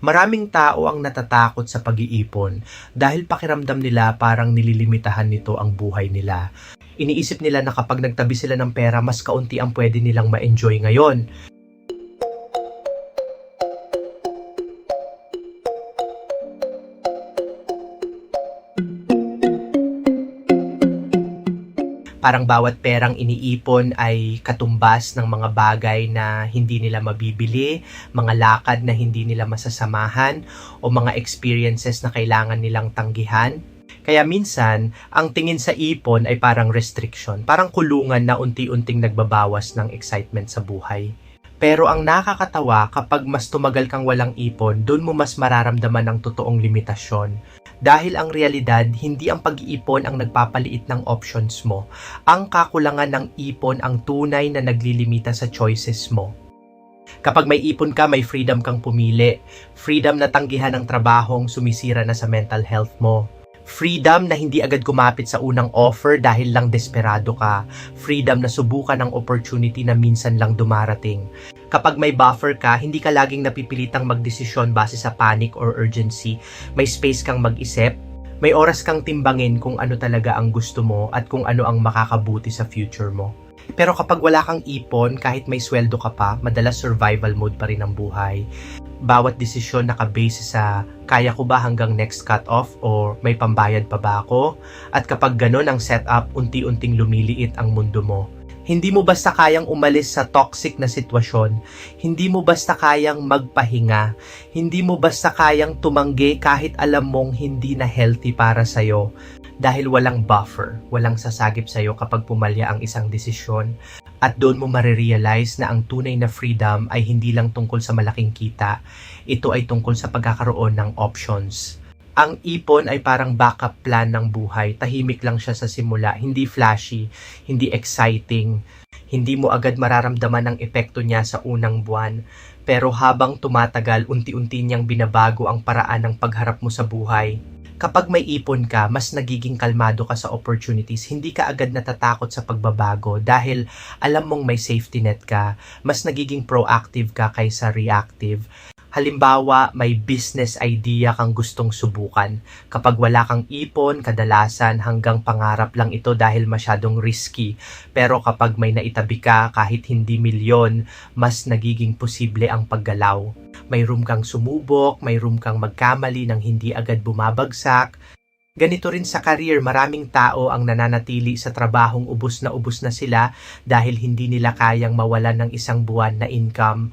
Maraming tao ang natatakot sa pag-iipon dahil pakiramdam nila parang nililimitahan nito ang buhay nila. Iniisip nila na kapag nagtabi sila ng pera, mas kaunti ang pwede nilang ma-enjoy ngayon. Parang bawat perang iniipon ay katumbas ng mga bagay na hindi nila mabibili, mga lakad na hindi nila masasamahan, o mga experiences na kailangan nilang tanggihan. Kaya minsan, ang tingin sa ipon ay parang restriction, parang kulungan na unti-unting nagbabawas ng excitement sa buhay. Pero ang nakakatawa, kapag mas tumagal kang walang ipon, doon mo mas mararamdaman ang totoong limitasyon. Dahil ang realidad, hindi ang pag-iipon ang nagpapaliit ng options mo. Ang kakulangan ng ipon ang tunay na naglilimita sa choices mo. Kapag may ipon ka, may freedom kang pumili. Freedom na tanggihan ang trabahong sumisira na sa mental health mo. Freedom na hindi agad kumapit sa unang offer dahil lang desperado ka. Freedom na subukan ang opportunity na minsan lang dumarating. Kapag may buffer ka, hindi ka laging napipilitang magdesisyon base sa panic or urgency. May space kang mag-isip. May oras kang timbangin kung ano talaga ang gusto mo at kung ano ang makakabuti sa future mo. Pero kapag wala kang ipon, kahit may sweldo ka pa, madalas survival mode pa rin ang buhay. Bawat desisyon nakabase sa kaya ko ba hanggang next cut-off or may pambayad pa ba ako? At kapag ganun ang setup, unti-unting lumiliit ang mundo mo. Hindi mo basta kayang umalis sa toxic na sitwasyon. Hindi mo basta kayang magpahinga. Hindi mo basta kayang tumanggi kahit alam mong hindi na healthy para sa'yo. Dahil walang buffer, walang sasagip sa'yo kapag pumalya ang isang desisyon. At doon mo marirealize na ang tunay na freedom ay hindi lang tungkol sa malaking kita. Ito ay tungkol sa pagkakaroon ng options. Ang ipon ay parang backup plan ng buhay. Tahimik lang siya sa simula, hindi flashy, hindi exciting. Hindi mo agad mararamdaman ang epekto niya sa unang buwan. Pero habang tumatagal, unti-unti niyang binabago ang paraan ng pagharap mo sa buhay. Kapag may ipon ka, mas nagiging kalmado ka sa opportunities. Hindi ka agad natatakot sa pagbabago dahil alam mong may safety net ka. Mas nagiging proactive ka kaysa reactive. Halimbawa, may business idea kang gustong subukan. Kapag wala kang ipon, kadalasan hanggang pangarap lang ito dahil masyadong risky. Pero kapag may naitabi ka, kahit hindi milyon, mas nagiging posible ang paggalaw. May room kang sumubok, may room kang magkamali nang hindi agad bumabagsak. Ganito rin sa career, maraming tao ang nananatili sa trabahong ubos na sila dahil hindi nila kayang mawalan ng isang buwan na income.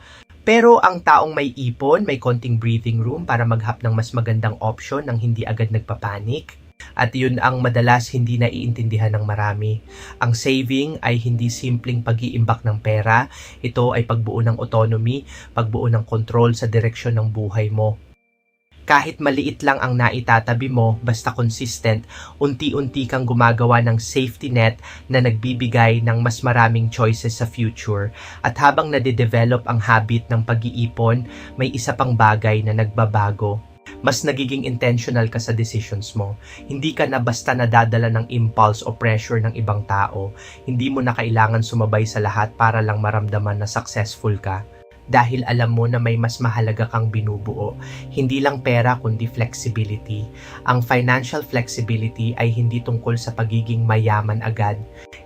Pero ang taong may ipon, may konting breathing room para maghap ng mas magandang option nang hindi agad nagpapanik. At yun ang madalas hindi naiintindihan ng marami. Ang saving ay hindi simpleng pag-iimbak ng pera. Ito ay pagbuo ng autonomy, pagbuo ng control sa direksyon ng buhay mo. Kahit maliit lang ang naitatabi mo, basta consistent, unti-unti kang gumagawa ng safety net na nagbibigay ng mas maraming choices sa future. At habang nade-develop ang habit ng pag-iipon, may isa pang bagay na nagbabago. Mas nagiging intentional ka sa decisions mo. Hindi ka na basta nadadala ng impulse o pressure ng ibang tao. Hindi mo na kailangan sumabay sa lahat para lang maramdaman na successful ka. Dahil alam mo na may mas mahalaga kang binubuo. Hindi lang pera kundi flexibility. Ang financial flexibility ay hindi tungkol sa pagiging mayaman agad.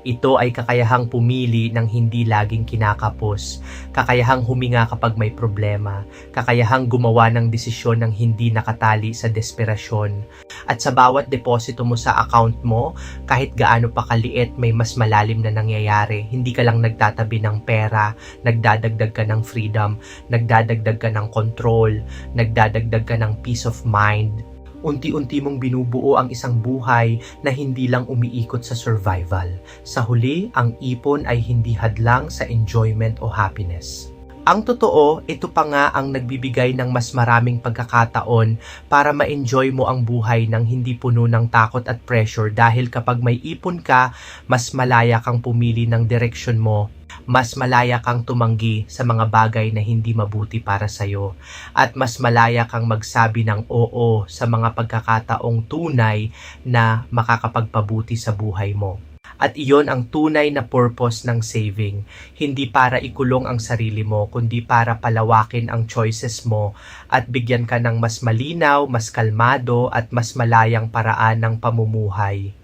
Ito ay kakayahang pumili ng hindi laging kinakapos. Kakayahang huminga kapag may problema. Kakayahang gumawa ng desisyon ng hindi nakatali sa desperasyon. At sa bawat deposito mo sa account mo, kahit gaano pa kaliit, may mas malalim na nangyayari. Hindi ka lang nagtatabi ng pera, nagdadagdag ka ng freedom, nagdadagdag ka ng control, nagdadagdag ka ng peace of mind. Unti-unti mong binubuo ang isang buhay na hindi lang umiikot sa survival. Sa huli, ang ipon ay hindi hadlang sa enjoyment o happiness. Ang totoo, ito pa nga ang nagbibigay ng mas maraming pagkakataon para ma-enjoy mo ang buhay ng hindi puno ng takot at pressure dahil kapag may ipon ka, mas malaya kang pumili ng direksyon mo. Mas malaya kang tumanggi sa mga bagay na hindi mabuti para sa'yo. At mas malaya kang magsabi ng oo sa mga pagkakataong tunay na makakapagpabuti sa buhay mo. At iyon ang tunay na purpose ng saving. Hindi para ikulong ang sarili mo, kundi para palawakin ang choices mo at bigyan ka ng mas malinaw, mas kalmado at mas malayang paraan ng pamumuhay.